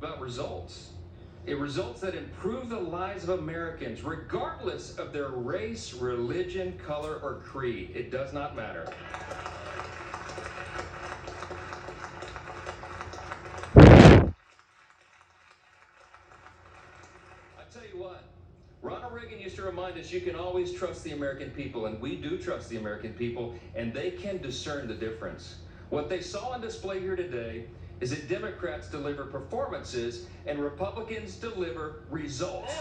about results. Results that improve the lives of Americans, regardless of their race, religion, color, or creed. It does not matter. I tell you what, Ronald Reagan used to remind us you can always trust the American people, and we do trust the American people, and they can discern the difference. What they saw on display here today is that Democrats deliver performances and Republicans deliver results.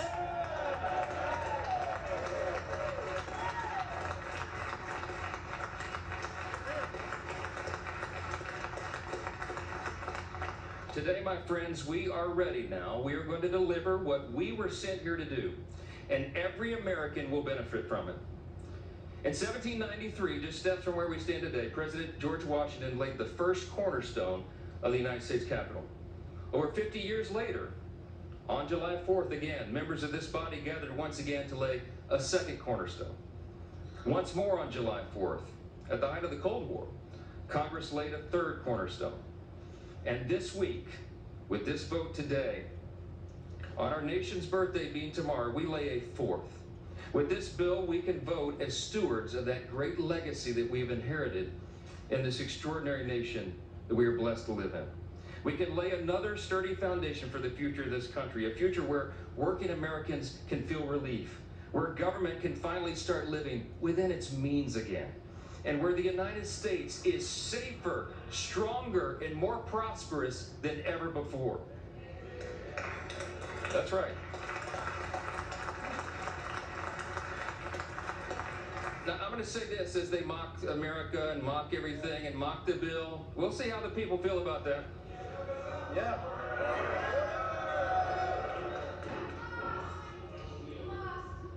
Today, my friends, we are ready now. We are going to deliver what we were sent here to do, and every American will benefit from it. In 1793, just steps from where we stand today, President George Washington laid the first cornerstone of the United States Capitol. Over 50 years later, on July 4th again, members of this body gathered once again to lay a second cornerstone. Once more on July 4th, at the height of the Cold War, Congress laid a third cornerstone. And this week, with this vote today, on our nation's birthday being tomorrow, we lay a fourth. With this bill, we can vote as stewards of that great legacy that we've inherited in this extraordinary nation that we are blessed to live in. We can lay another sturdy foundation for the future of this country, a future where working Americans can feel relief, where government can finally start living within its means again, and where the United States is safer, stronger, and more prosperous than ever before. That's right. Now, I'm going to say this as they mock America and mock everything and mock the bill. We'll see how the people feel about that. Yeah.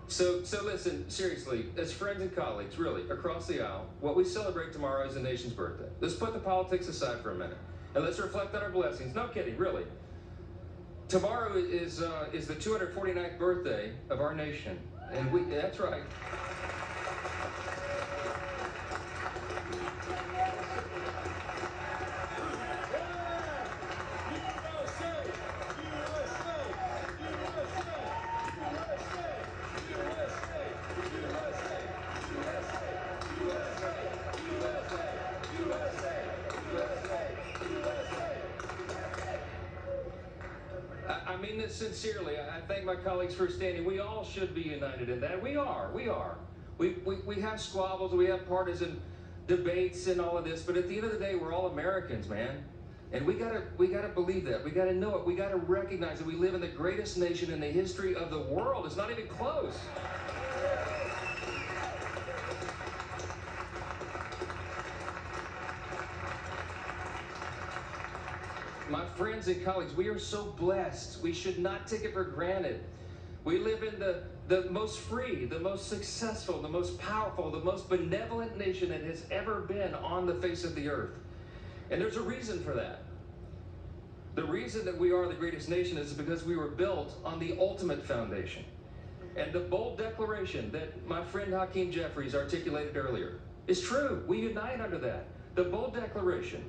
So listen, seriously, as friends and colleagues, really, across the aisle, what we celebrate tomorrow is the nation's birthday. Let's put the politics aside for a minute, and let's reflect on our blessings. No kidding, really. Tomorrow is the 249th birthday of our nation, and that's right. I mean this sincerely. I thank my colleagues for standing. We all should be united in that. We are. We have squabbles, we have partisan debates and all of this, but at the end of the day, we're all Americans, man. And we gotta believe that. We gotta know it. We gotta recognize that we live in the greatest nation in the history of the world. It's not even close. My friends and colleagues, we are so blessed. We should not take it for granted. We live in the most free, the most successful, the most powerful, the most benevolent nation that has ever been on the face of the earth. And there's a reason for that. The reason that we are the greatest nation is because we were built on the ultimate foundation. And the bold declaration that my friend Hakeem Jeffries articulated earlier is true. We unite under that. The bold declaration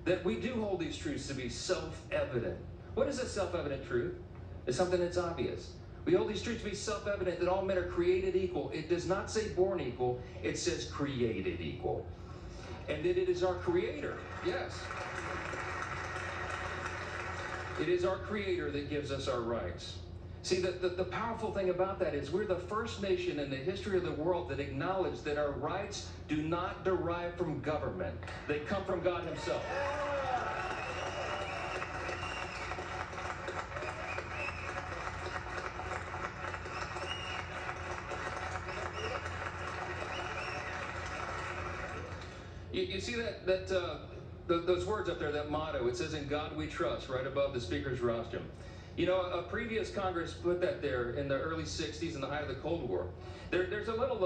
that we do hold these truths to be self-evident. What is a self-evident truth? It's something that's obvious. We hold these truths to be self-evident that all men are created equal. It does not say born equal, it says created equal. And that it is our Creator, yes. It is our Creator that gives us our rights. See, the powerful thing about that is we're the first nation in the history of the world that acknowledged that our rights do not derive from government. They come from God Himself. You see those words up there, that motto, it says, "In God we trust," right above the speaker's rostrum. You know, a previous Congress put that there in the early 60s in the height of the Cold War. There's a little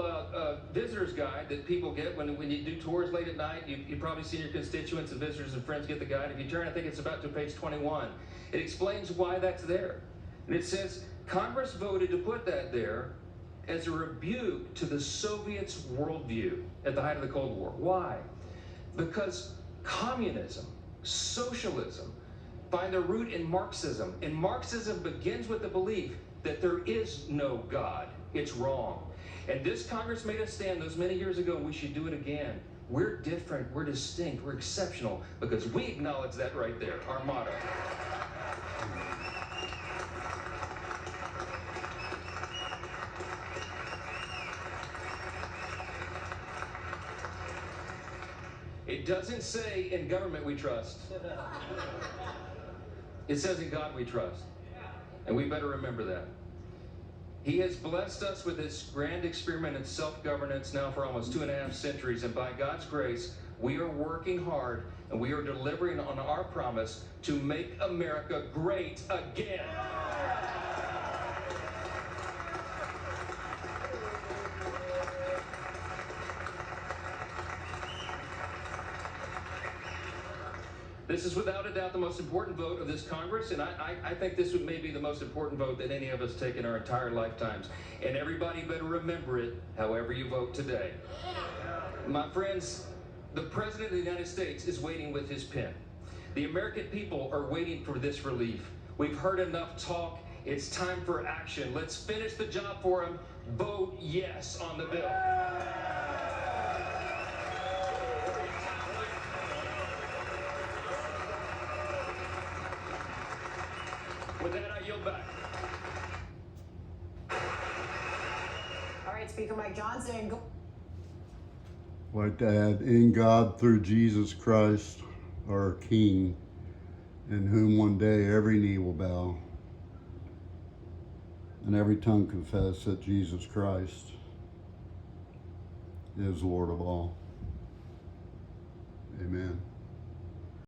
visitor's guide that people get when you do tours late at night. You've probably seen your constituents and visitors and friends get the guide. If you turn, I think it's about to page 21. It explains why that's there. And it says, Congress voted to put that there as a rebuke to the Soviets' worldview at the height of the Cold War. Why? Because communism, socialism, find their root in Marxism. And Marxism begins with the belief that there is no God. It's wrong. And this Congress made a stand those many years ago, and we should do it again. We're different, we're distinct, we're exceptional, because we acknowledge that right there, our motto. It doesn't say in government we trust. It says in God we trust. And we better remember that. He has blessed us with this grand experiment in self-governance now for almost 2.5 centuries, and by God's grace, we are working hard and we are delivering on our promise to make America great again. This is without a doubt the most important vote of this Congress, and I think this may be the most important vote that any of us take in our entire lifetimes. And everybody better remember it, however you vote today. My friends, the President of the United States is waiting with his pen. The American people are waiting for this relief. We've heard enough talk. It's time for action. Let's finish the job for him. Vote yes on the bill. With that, I yield back. All right, Speaker Mike Johnson. I'd like to add, in God through Jesus Christ, our King, in whom one day every knee will bow and every tongue confess that Jesus Christ is Lord of all. Amen.